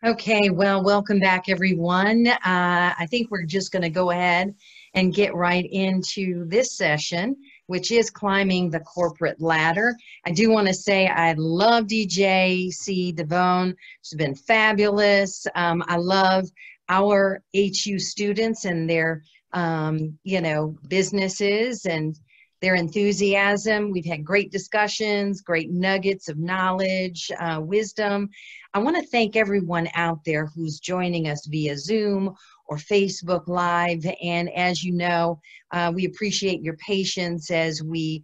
Okay, well, welcome back, everyone. I think we're just going to go ahead and get right into this session, which is climbing the corporate ladder. I do want to say I love DJ C. Devone. She's been fabulous. I love our HU students and their, businesses and their enthusiasm. We've had great discussions, great nuggets of knowledge, wisdom. I want to thank everyone out there who's joining us via Zoom or Facebook Live. And as you know, we appreciate your patience as we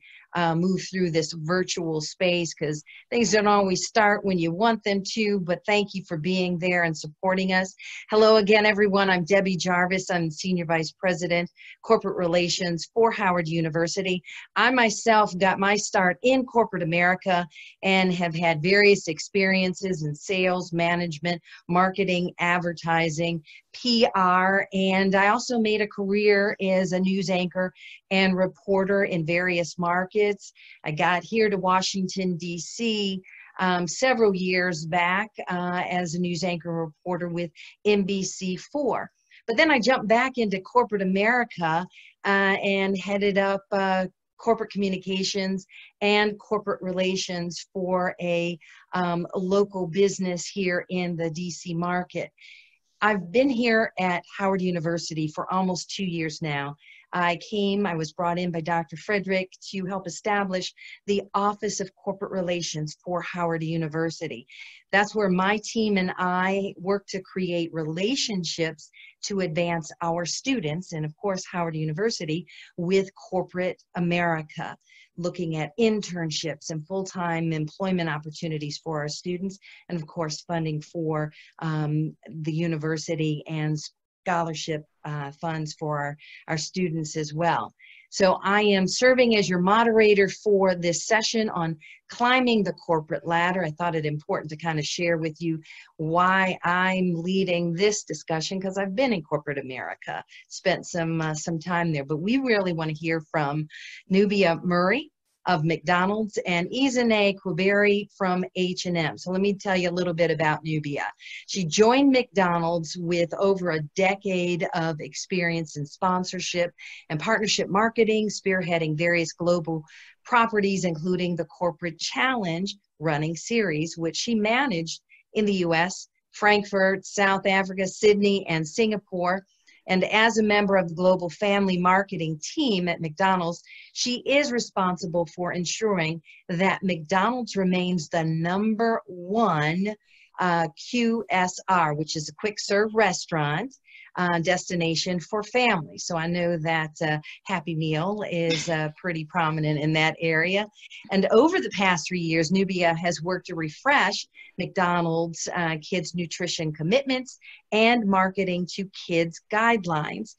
move through this virtual space, because things don't always start when you want them to, but thank you for being there and supporting us. Hello again, everyone. I'm Debbie Jarvis. I'm Senior Vice President, Corporate Relations for Howard University. I myself got my start in corporate America and have had various experiences in sales, management, marketing, advertising, PR, and I also made a career as a news anchor and reporter in various markets. I got here to Washington, D.C. Several years back as a news anchor reporter with NBC4. But then I jumped back into corporate America and headed up corporate communications and corporate relations for a local business here in the DC market. I've been here at Howard University for almost 2 years now. I was brought in by Dr. Frederick to help establish the Office of Corporate Relations for Howard University. That's where my team and I work to create relationships to advance our students, and of course Howard University, with corporate America, looking at internships and full-time employment opportunities for our students, and of course funding for the university and scholarship funds for our students as well. So I am serving as your moderator for this session on climbing the corporate ladder. I thought it important to kind of share with you why I'm leading this discussion, because I've been in corporate America, spent some time there. But we really want to hear from Nubia Murray of McDonald's and Ezinne Kwubiri from H&M. So let me tell you a little bit about Nubia. She joined McDonald's with over a decade of experience in sponsorship and partnership marketing, spearheading various global properties, including the Corporate Challenge running series, which she managed in the US, Frankfurt, South Africa, Sydney, and Singapore. And as a member of the global family marketing team at McDonald's, she is responsible for ensuring that McDonald's remains the #1 QSR, which is a quick serve restaurant destination for families. So I know that Happy Meal is pretty prominent in that area. And over the past 3 years, Nubia has worked to refresh McDonald's kids nutrition commitments and marketing to kids guidelines,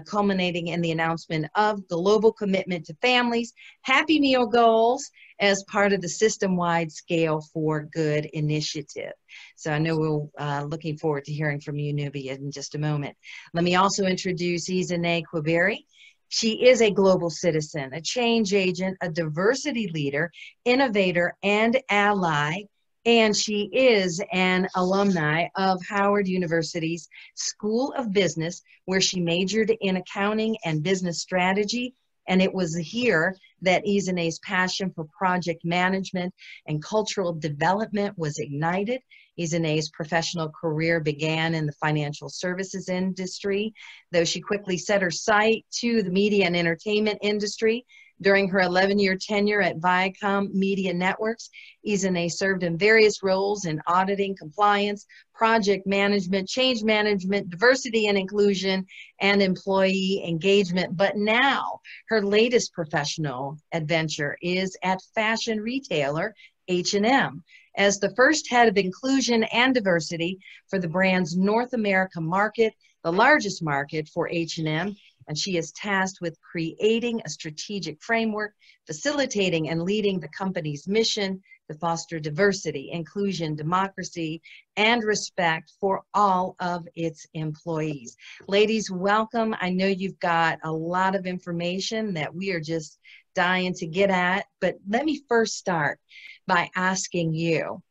culminating in the announcement of global commitment to families, Happy Meal goals as part of the system-wide Scale for Good initiative. So I know we're looking forward to hearing from you, Nubia, in just a moment. Let me also introduce Ezinne Kwubiri. She is a global citizen, a change agent, a diversity leader, innovator, and ally. And she is an alumni of Howard University's School of Business, where she majored in accounting and business strategy. And it was here that Ezinne's passion for project management and cultural development was ignited. Ezinne's professional career began in the financial services industry, though she quickly set her sight to the media and entertainment industry. During her 11-year tenure at Viacom Media Networks, Ezinne served in various roles in auditing, compliance, project management, change management, diversity and inclusion, and employee engagement. But now her latest professional adventure is at fashion retailer H&M. As the first head of inclusion and diversity for the brand's North America market, the largest market for H&M, and she is tasked with creating a strategic framework, facilitating and leading the company's mission to foster diversity, inclusion, democracy, and respect for all of its employees. Ladies, welcome. I know you've got a lot of information that we are just dying to get at, but let me first start by asking you,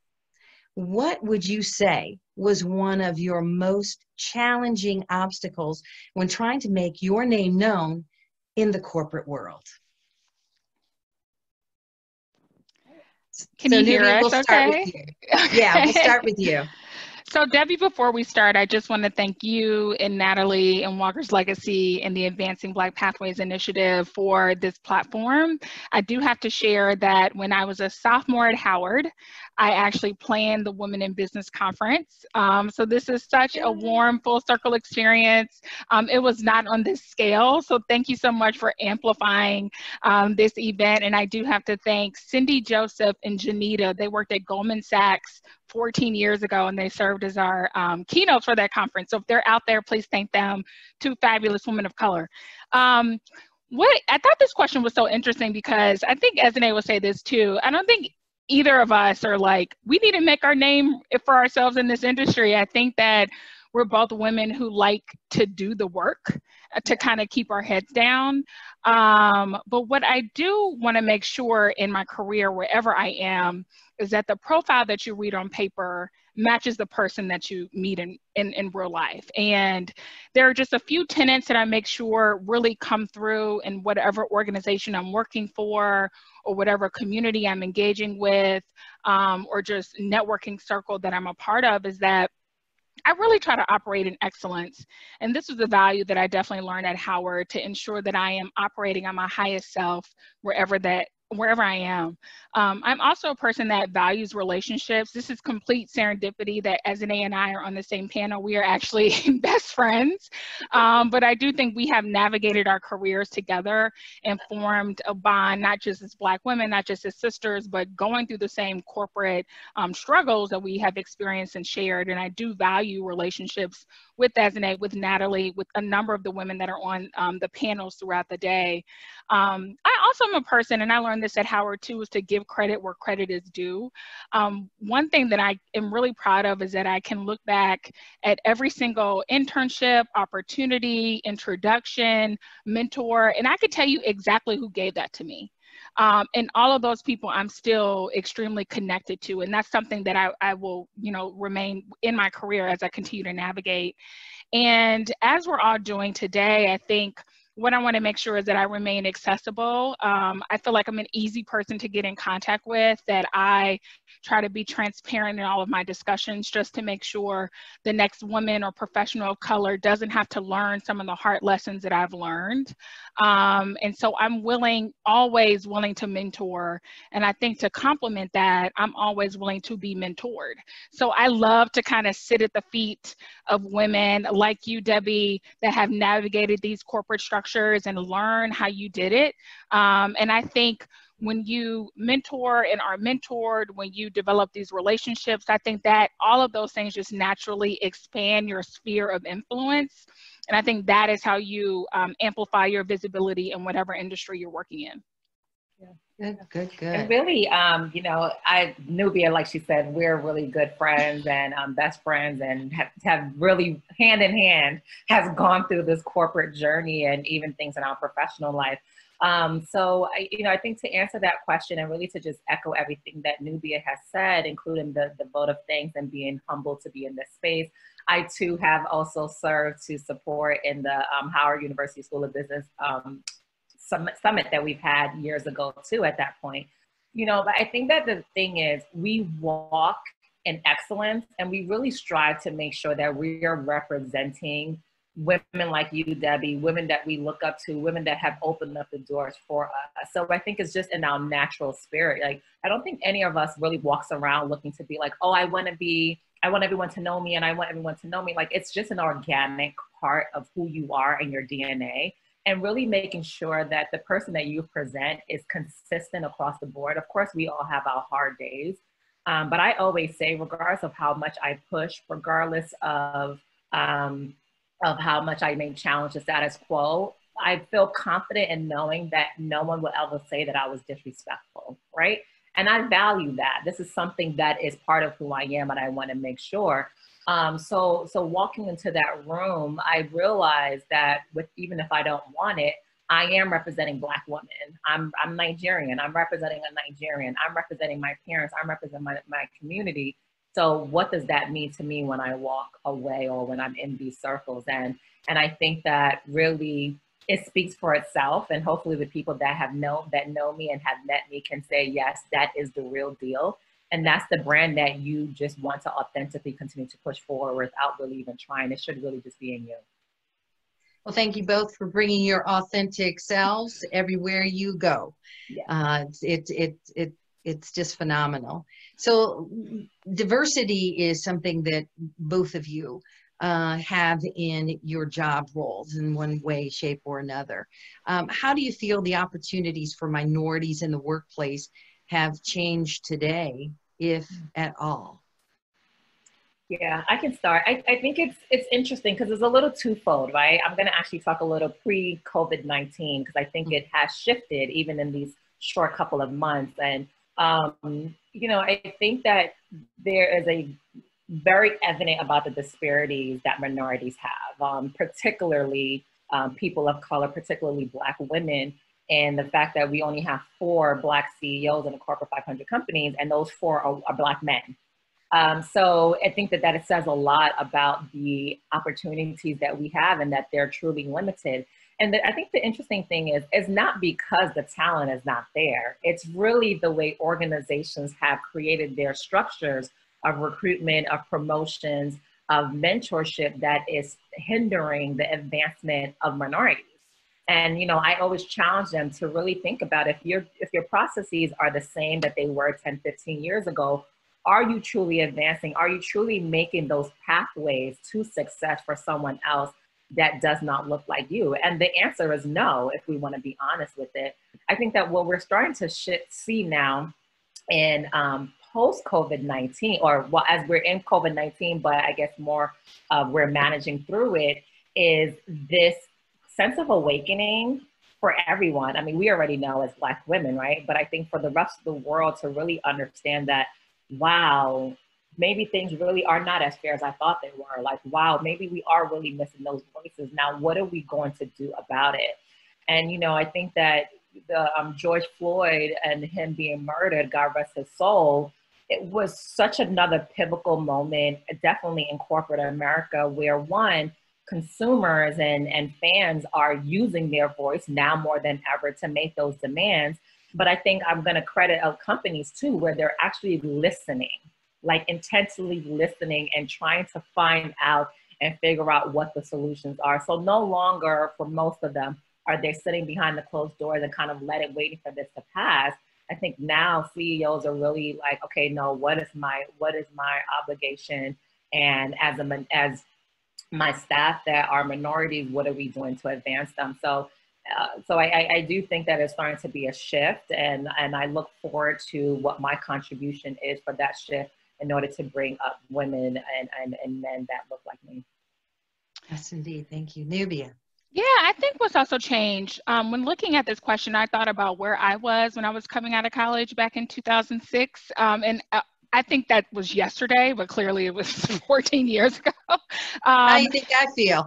what would you say was one of your most challenging obstacles when trying to make your name known in the corporate world? Can you hear Nubia, us? we'll start with Okay. you. Yeah, we'll start with you. So Debbi, before we start, I just want to thank you and Natalie and Walker's Legacy and the Advancing Black Pathways Initiative for this platform. I do have to share that when I was a sophomore at Howard, I actually planned the Women in Business Conference. So this is such a warm, full circle experience. It was not on this scale. So thank you so much for amplifying this event. And I do have to thank Cindy Joseph and Janita. They worked at Goldman Sachs 14 years ago, and they served as our keynotes for that conference. So if they're out there, please thank them. Two fabulous women of color. What I thought this question was so interesting because I think Ezinne will say this too. I don't think either of us are like, we need to make our name for ourselves in this industry. I think that we're both women who like to do the work to kind of keep our heads down. But what I do want to make sure in my career, wherever I am, is that the profile that you read on paper matches the person that you meet in real life. And there are just a few tenets that I make sure really come through in whatever organization I'm working for, or whatever community I'm engaging with, or just networking circle that I'm a part of, is that I really try to operate in excellence. And this is a value that I definitely learned at Howard, to ensure that I am operating on my highest self wherever I am. I'm also a person that values relationships. This is complete serendipity that Ezinne and I are on the same panel. We are actually best friends. But I do think we have navigated our careers together and formed a bond, not just as Black women, not just as sisters, but going through the same corporate struggles that we have experienced and shared. And I do value relationships with Ezinne, with Natalie, with a number of the women that are on the panels throughout the day. I also am a person, and I learned this at Howard too, is to give credit where credit is due. One thing that I am really proud of is that I can look back at every single internship, opportunity, introduction, mentor, and I could tell you exactly who gave that to me. And all of those people I'm still extremely connected to. And that's something that I will, remain in my career as I continue to navigate. And as we're all doing today, I think what I want to make sure is that I remain accessible. I feel like I'm an easy person to get in contact with, that I try to be transparent in all of my discussions, just to make sure the next woman or professional of color doesn't have to learn some of the hard lessons that I've learned. And so I'm always willing to mentor. And I think to complement that, I'm always willing to be mentored. So I love to kind of sit at the feet of women like you, Debbi, that have navigated these corporate structures and learn how you did it. And I think when you mentor and are mentored, when you develop these relationships, I think that all of those things just naturally expand your sphere of influence. And I think that is how you amplify your visibility in whatever industry you're working in. Good. And really, Nubia, like she said, we're really good friends and best friends, and have really hand in hand has gone through this corporate journey and even things in our professional life. So I think to answer that question and really to just echo everything that Nubia has said, including the vote of thanks and being humbled to be in this space. I too have also served to support in the Howard University School of Business summit that we've had years ago too at that point. But I think that the thing is, we walk in excellence, and we really strive to make sure that we are representing women like you, Debbi, women that we look up to, women that have opened up the doors for us. So I think it's just in our natural spirit. Like, I don't think any of us really walks around looking to be like, oh, I want everyone to know me, and I want everyone to know me. Like, it's just an organic part of who you are and your DNA. And really making sure that the person that you present is consistent across the board. Of course, we all have our hard days, but I always say, regardless of how much I push, regardless of how much I may challenge the status quo, I feel confident in knowing that no one will ever say that I was disrespectful, right? And I value that. This is something that is part of who I am, and I want to make sure. So walking into that room, I realized that even if I don't want it, I am representing Black women. I'm Nigerian. I'm representing a Nigerian. I'm representing my parents. I'm representing my community. So what does that mean to me when I walk away or when I'm in these circles? And I think that really it speaks for itself. And hopefully the people that know me and have met me can say, yes, that is the real deal. And that's the brand that you just want to authentically continue to push forward without really even trying. It should really just be in you. Well, thank you both for bringing your authentic selves everywhere you go. Yeah. It's just phenomenal. So diversity is something that both of you have in your job roles in one way, shape, or another. How do you feel the opportunities for minorities in the workplace have changed today, if at all? Yeah, I can start. I think it's interesting because it's a little twofold, right? I'm going to actually talk a little pre-COVID-19 because I think it has shifted even in these short couple of months. And, I think that there is a very evident about the disparities that minorities have, particularly people of color, particularly Black women, and the fact that we only have 4 Black CEOs in the corporate 500 companies, and those 4 are Black men. So I think that it says a lot about the opportunities that we have and that they're truly limited. And I think the interesting thing is, it's not because the talent is not there. It's really the way organizations have created their structures of recruitment, of promotions, of mentorship that is hindering the advancement of minorities. And, I always challenge them to really think about if your processes are the same that they were 10, 15 years ago, are you truly advancing? Are you truly making those pathways to success for someone else that does not look like you? And the answer is no, if we want to be honest with it. I think that what we're starting to see now in post-COVID-19, or well, as we're in COVID-19, but I guess more we're managing through it, is this sense of awakening for everyone. I mean, we already know as Black women, right? But I think for the rest of the world to really understand that, wow, maybe things really are not as fair as I thought they were. Like, wow, maybe we are really missing those voices. Now, what are we going to do about it? And, I think that the George Floyd and him being murdered, God rest his soul, it was such another pivotal moment, definitely in corporate America, where one, consumers and fans are using their voice now more than ever to make those demands. But I think I'm going to credit companies too, where they're actually listening, like intensely listening and trying to find out and figure out what the solutions are. So no longer, for most of them, are they sitting behind the closed doors and kind of waiting for this to pass. I think now CEOs are really like, okay, no, what is my obligation? And as my staff that are minorities, what are we doing to advance them? So I do think that it's starting to be a shift, and I look forward to what my contribution is for that shift in order to bring up women and men that look like me. Yes, indeed. Thank you. Nubia. Yeah, I think what's also changed, when looking at this question, I thought about where I was when I was coming out of college back in 2006. And I think that was yesterday, but clearly it was 14 years ago. How do you think I feel?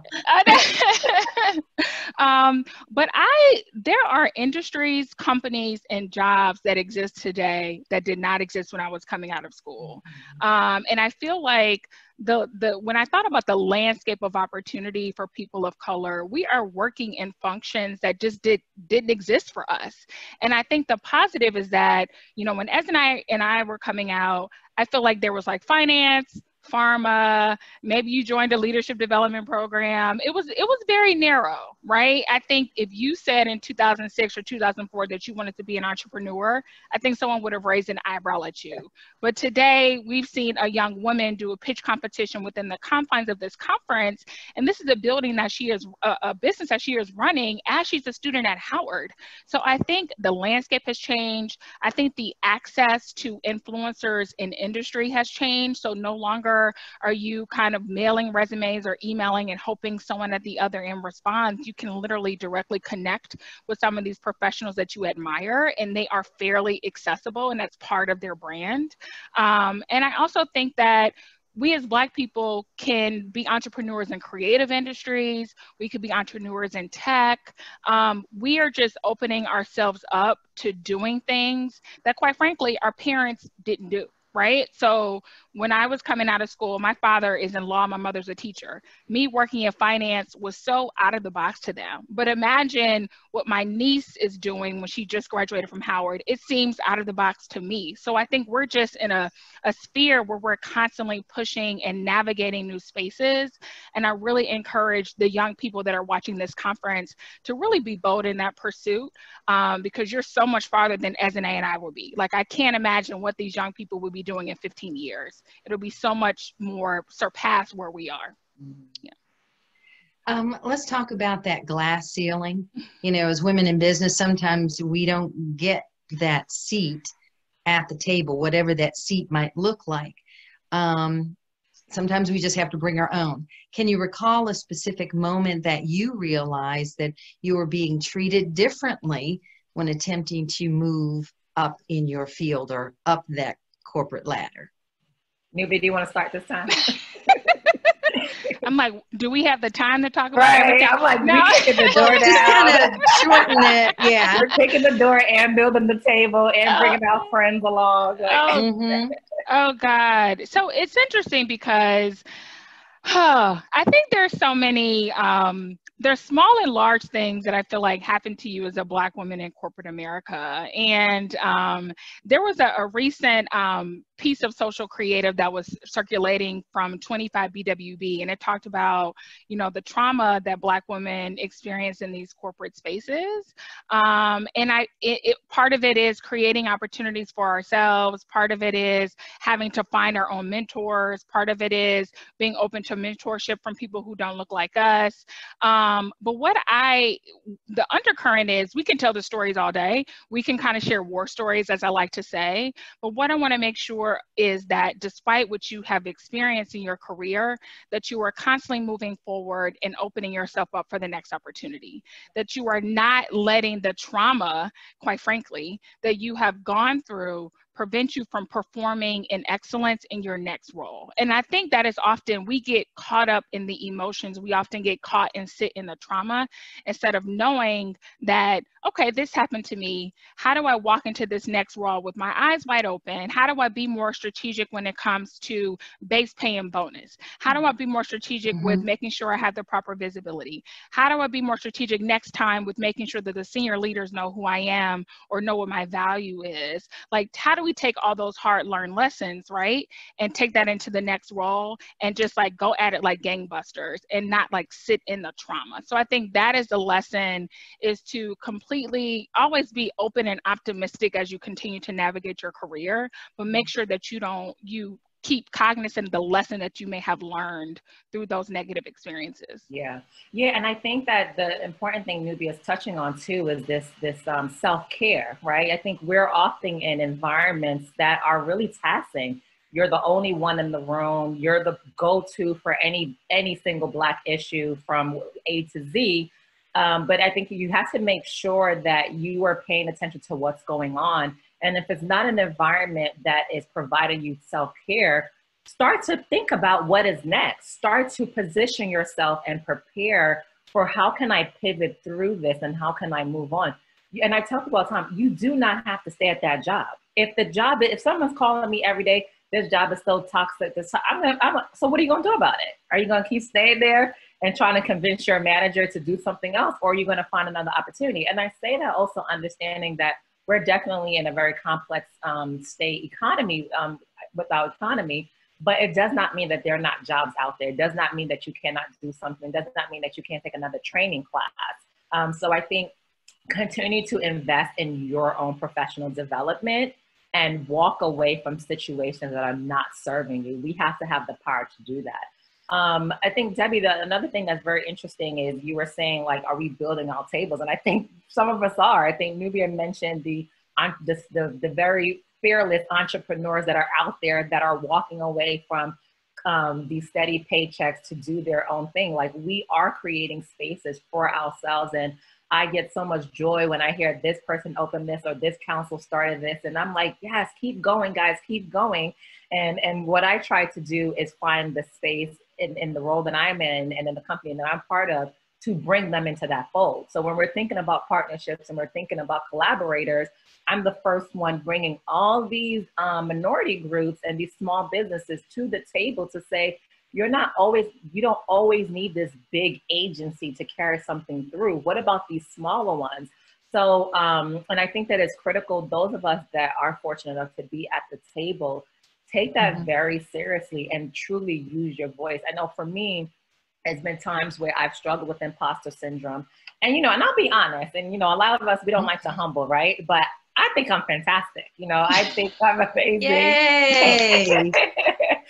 But there are industries, companies, and jobs that exist today that did not exist when I was coming out of school. And I feel like when I thought about the landscape of opportunity for people of color, we are working in functions that just didn't exist for us. And I think the positive is that, when Ezinne and I were coming out, I feel like there was like finance, pharma, maybe you joined a leadership development program. It was very narrow, right? I think if you said in 2006 or 2004 that you wanted to be an entrepreneur, I think someone would have raised an eyebrow at you. But today we've seen a young woman do a pitch competition within the confines of this conference. And this is a building that a business that she is running as she's a student at Howard. So I think the landscape has changed. I think the access to influencers in industry has changed. So no longer are you kind of mailing resumes or emailing and hoping someone at the other end responds. You can literally directly connect with some of these professionals that you admire, and they are fairly accessible, and that's part of their brand. And I also think that we as Black people can be entrepreneurs in creative industries. We could be entrepreneurs in tech. We are just opening ourselves up to doing things that, quite frankly, our parents didn't do. right? So when I was coming out of school, my father is in law, my mother's a teacher. Me working in finance was so out of the box to them. But imagine what my niece is doing when she just graduated from Howard. It seems out of the box to me. So I think we're just in a sphere where we're constantly pushing and navigating new spaces. And I really encourage the young people that are watching this conference to really be bold in that pursuit, because you're so much farther than Ezinne and I will be. Like, I can't imagine what these young people will be doing in 15 years. It'll be so much more surpass where we are. Yeah. Let's talk about that glass ceiling. You know, as women in business, sometimes we don't get that seat at the table, whatever that seat might look like. Sometimes we just have to bring our own. Can you recall a specific moment that you realized that you were being treated differently when attempting to move up in your field or up that corporate ladder? Nubia, do you want to start this time? I'm like, do we have the time to talk about Right. everything? I'm like, no. we kicking the door Just down. kind of shorten it. Yeah. We're kicking the door and building the table and bringing our friends along. Oh God. So it's interesting because I think there's so many, there's small and large things that I feel like happen to you as a Black woman in corporate America. And there was a recent piece of social creative that was circulating from 25 BWB, and it talked about, you know, the trauma that Black women experience in these corporate spaces. And part of it is creating opportunities for ourselves. Part of it is having to find our own mentors. Part of it is being open to mentorship from people who don't look like us. But the undercurrent is, we can tell the stories all day. We can kind of share war stories, as I like to say. But what I want to make sure is that despite what you have experienced in your career, that you are constantly moving forward and opening yourself up for the next opportunity. That you are not letting the trauma, quite frankly, that you have gone through prevent you from performing in excellence in your next role. And I think that is often, we get caught up in the emotions. We often get caught and sit in the trauma instead of knowing that, okay, this happened to me. How do I walk into this next role with my eyes wide open? How do I be more strategic when it comes to base pay and bonus? How do I be more strategic with making sure I have the proper visibility? How do I be more strategic next time with making sure that the senior leaders know who I am or know what my value is? Like, how do we take all those hard learned lessons, right, and take that into the next role and just like go at it like gangbusters and not like sit in the trauma? So I think that is the lesson, is to completely always be open and optimistic as you continue to navigate your career, but make sure that you keep cognizant of the lesson that you may have learned through those negative experiences. Yeah, and I think that the important thing Nubia is touching on too is this self-care, right? I think we're often in environments that are really taxing. You're the only one in the room. You're the go-to for any single Black issue from A to Z. But I think you have to make sure that you are paying attention to what's going on. And if it's not an environment that is providing you self-care, start to think about what is next. Start to position yourself and prepare for, how can I pivot through this and how can I move on? And I tell people all the time, you do not have to stay at that job. If someone's calling me every day, this job is so toxic, so what are you gonna do about it? Are you gonna keep staying there and trying to convince your manager to do something else, or are you gonna find another opportunity? And I say that also understanding that we're definitely in a very complex state economy with our economy, but it does not mean that there are not jobs out there. It does not mean that you cannot do something. It does not mean that you can't take another training class. So I think continue to invest in your own professional development and walk away from situations that are not serving you. We have to have the power to do that. I think, Debbi, another thing that's very interesting is you were saying, like, are we building our tables? And I think some of us are. I think Nubia mentioned the very fearless entrepreneurs that are out there that are walking away from these steady paychecks to do their own thing. Like, we are creating spaces for ourselves. And I get so much joy when I hear this person opened this or this council started this. And I'm like, yes, keep going, guys, keep going. And what I try to do is find the space in the role that I'm in and in the company that I'm part of to bring them into that fold. So when we're thinking about partnerships and we're thinking about collaborators, I'm the first one bringing all these minority groups and these small businesses to the table to say, you don't always need this big agency to carry something through. What about these smaller ones? So, and I think that it's critical, those of us that are fortunate enough to be at the table, take that very seriously and truly use your voice. I know for me, there's been times where I've struggled with imposter syndrome. And, and I'll be honest, and, a lot of us, we don't like to humble, right? But I think I'm fantastic. I think I'm amazing. Yay!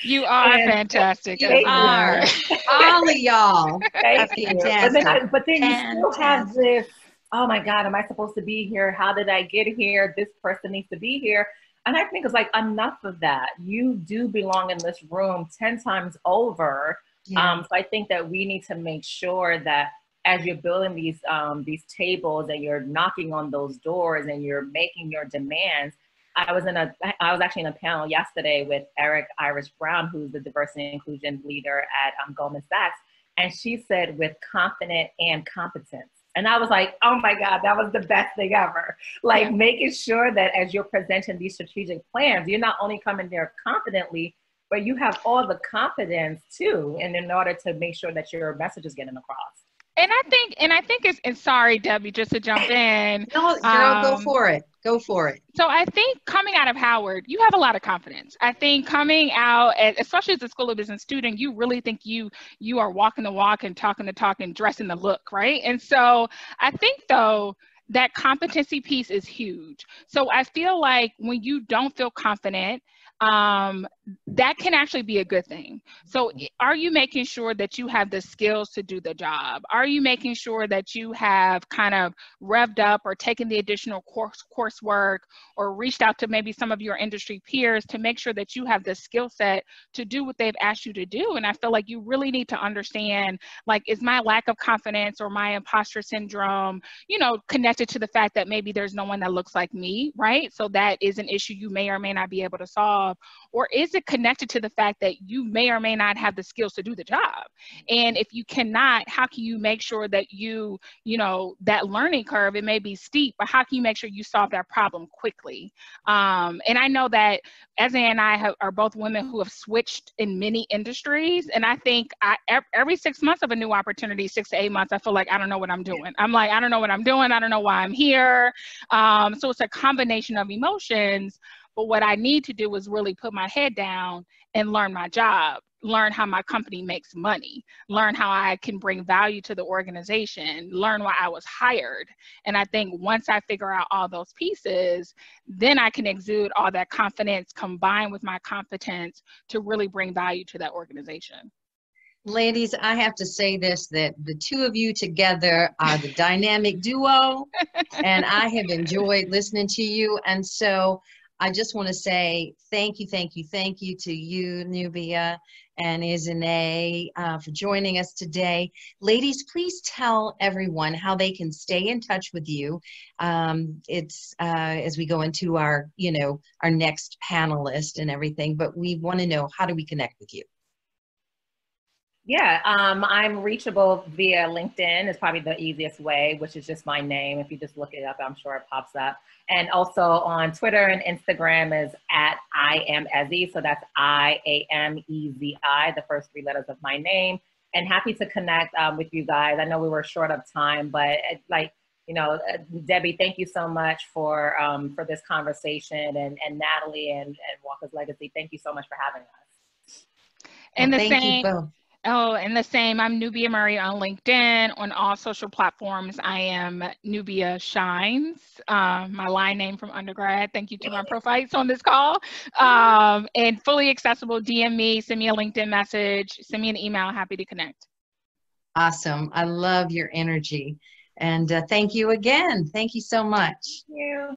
You are fantastic. You are. All of y'all are fantastic. But then you still have this, oh my God, am I supposed to be here? How did I get here? This person needs to be here. And I think it's like, enough of that. You do belong in this room 10 times over. So I think that we need to make sure that as you're building these tables and you're knocking on those doors and you're making your demands. I was actually in a panel yesterday with Eric Irish Brown, who's the diversity and inclusion leader at Goldman Sachs. And she said, with confident and competence. And I was like, oh my God, that was the best thing ever. Like making sure that as you're presenting these strategic plans, you're not only coming there confidently, but you have all the confidence too, and in order to make sure that your message is getting across. And I think it's sorry, Debbie, just to jump in. No, girl, go for it. Go for it. So I think coming out of Howard, you have a lot of confidence. I think coming out, especially as a School of Business student, you really think you are walking the walk and talking the talk and dressing the look, right? And so I think though, that competency piece is huge. So I feel like when you don't feel confident, that can actually be a good thing. So are you making sure that you have the skills to do the job? Are you making sure that you have kind of revved up or taken the additional coursework or reached out to maybe some of your industry peers to make sure that you have the skill set to do what they've asked you to do? And I feel like you really need to understand, like, is my lack of confidence or my imposter syndrome, connected to the fact that maybe there's no one that looks like me, right? So that is an issue you may or may not be able to solve. Or is it connected to the fact that you may or may not have the skills to do the job? And if you cannot, how can you make sure that that learning curve, it may be steep, but how can you make sure you solve that problem quickly? And I know that Ezinne and I are both women who have switched in many industries. And I think every 6 months of a new opportunity, 6 to 8 months, I feel like I don't know what I'm doing. I'm like, I don't know what I'm doing. I don't know why I'm here. So it's a combination of emotions. But what I need to do is really put my head down and learn my job, learn how my company makes money, learn how I can bring value to the organization, learn why I was hired. And I think once I figure out all those pieces, then I can exude all that confidence combined with my competence to really bring value to that organization. Ladies, I have to say this, that the two of you together are the dynamic duo, and I have enjoyed listening to you. And so I just want to say thank you to you, Nubia and Ezinne, for joining us today. Ladies, please tell everyone how they can stay in touch with you. It's as we go into our next panelist and everything, but we want to know, how do we connect with you? Yeah, I'm reachable via LinkedIn is probably the easiest way, which is just my name. If you just look it up, I'm sure it pops up. And also on Twitter and Instagram is @IamEzi. So that's IAMEZI, the first 3 letters of my name. And happy to connect with you guys. I know we were short of time, but Debbie, thank you so much for this conversation, and Natalie and Walker's Legacy. Thank you so much for having us. And well, thank you both. Oh, and the same. I'm Nubia Murray on LinkedIn. On all social platforms, I am Nubia Shines, my line name from undergrad. Thank you to my profiles on this call. And fully accessible. DM me, send me a LinkedIn message, send me an email. Happy to connect. Awesome. I love your energy. And thank you again. Thank you so much. Thank you.